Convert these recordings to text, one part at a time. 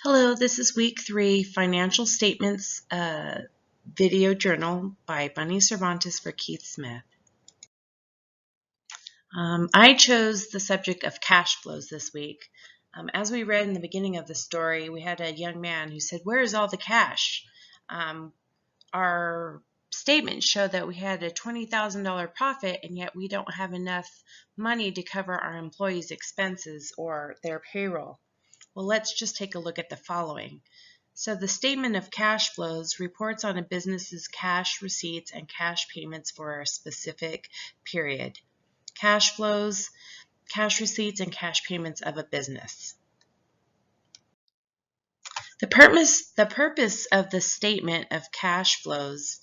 Hello, this is week 3 Financial Statements video journal by Bunny Cervantes for Keith Smith. I chose the subject of cash flows this week. As we read in the beginning of the story, we had a young man who said, "Where is all the cash?" Our statements show that we had a $20,000 profit, and yet we don't have enough money to cover our employees' expenses or their payroll. Well, let's just take a look at the following. So the statement of cash flows reports on a business's cash receipts and cash payments for a specific period. Cash flows, cash receipts, and cash payments of a business. The purpose of the statement of cash flows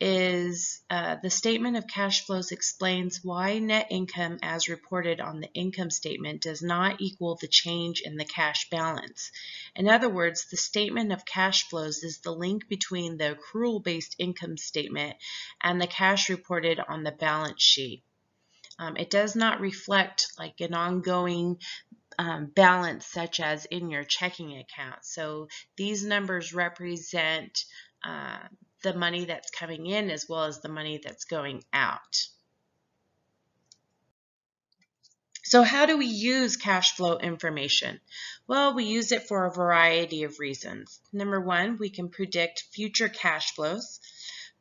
is the statement of cash flows explains why net income as reported on the income statement does not equal the change in the cash balance. In other words, the statement of cash flows is the link between the accrual-based income statement and the cash reported on the balance sheet. It does not reflect like an ongoing balance such as in your checking account. So these numbers represent the money that's coming in as well as the money that's going out. So how do we use cash flow information? Well, we use it for a variety of reasons. Number one, we can predict future cash flows.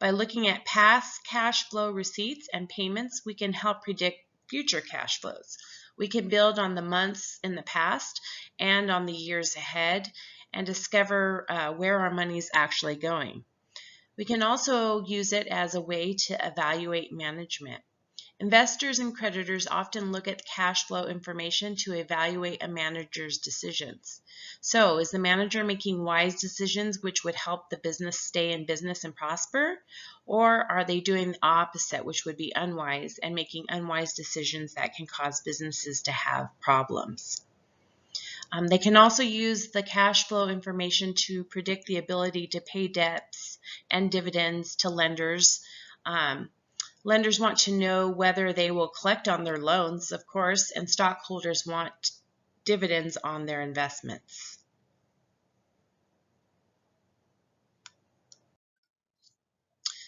By looking at past cash flow receipts and payments, we can help predict future cash flows. We can build on the months in the past and on the years ahead and discover where our money is actually going. We can also use it as a way to evaluate management. Investors and creditors often look at cash flow information to evaluate a manager's decisions. So, is the manager making wise decisions which would help the business stay in business and prosper? Or are they doing the opposite, which would be unwise and making unwise decisions that can cause businesses to have problems? They can also use the cash flow information to predict the ability to pay debts and dividends to lenders. Lenders want to know whether they will collect on their loans, of course, and stockholders want dividends on their investments.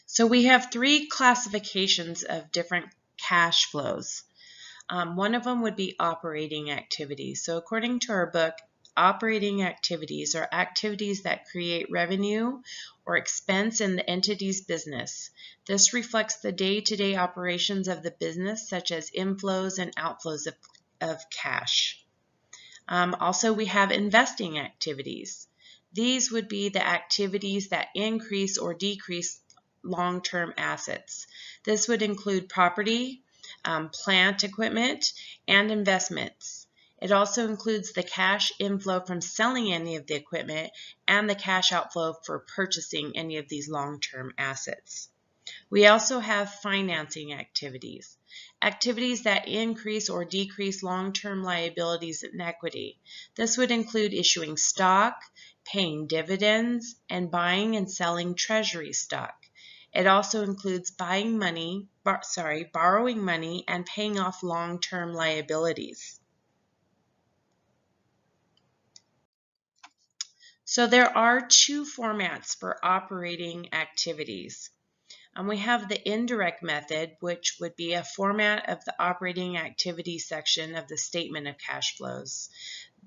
So we have 3 classifications of different cash flows. One of them would be operating activities. So according to our book, operating activities are activities that create revenue or expense in the entity's business. This reflects the day-to-day operations of the business, such as inflows and outflows of cash. Also, we have investing activities. These would be the activities that increase or decrease long-term assets. This would include property, plant equipment, and investments. It also includes the cash inflow from selling any of the equipment and the cash outflow for purchasing any of these long-term assets. We also have financing activities, activities that increase or decrease long-term liabilities and equity. This would include issuing stock, paying dividends, and buying and selling treasury stock. It also includes borrowing money and paying off long-term liabilities. So there are 2 formats for operating activities. We have the indirect method, which would be a format of the operating activity section of the statement of cash flows.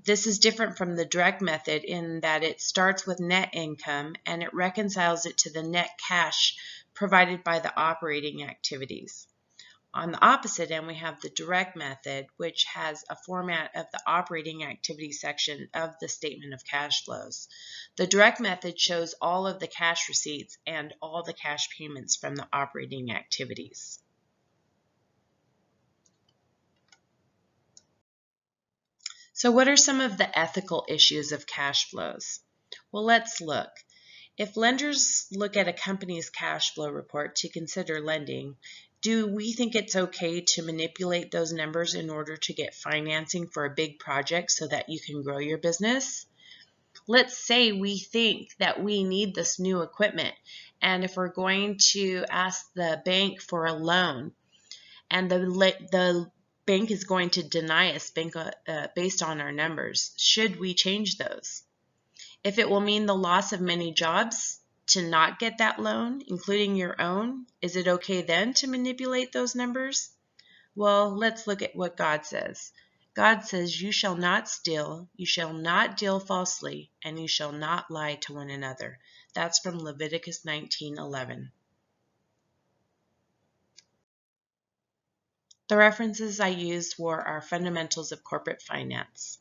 This is different from the direct method in that it starts with net income and it reconciles it to the net cash provided by the operating activities. On the opposite end, we have the direct method, which has a format of the operating activity section of the statement of cash flows. The direct method shows all of the cash receipts and all the cash payments from the operating activities. So what are some of the ethical issues of cash flows? Well, let's look. If lenders look at a company's cash flow report to consider lending, do we think it's okay to manipulate those numbers in order to get financing for a big project so that you can grow your business? Let's say we think that we need this new equipment, and if we're going to ask the bank for a loan, and the bank is going to deny us based on our numbers, should we change those? If it will mean the loss of many jobs to not get that loan, including your own, is it okay then to manipulate those numbers? Well, let's look at what God says. God says, "You shall not steal, you shall not deal falsely, and you shall not lie to one another." That's from Leviticus 19:11. The references I used were our Fundamentals of Corporate Finance.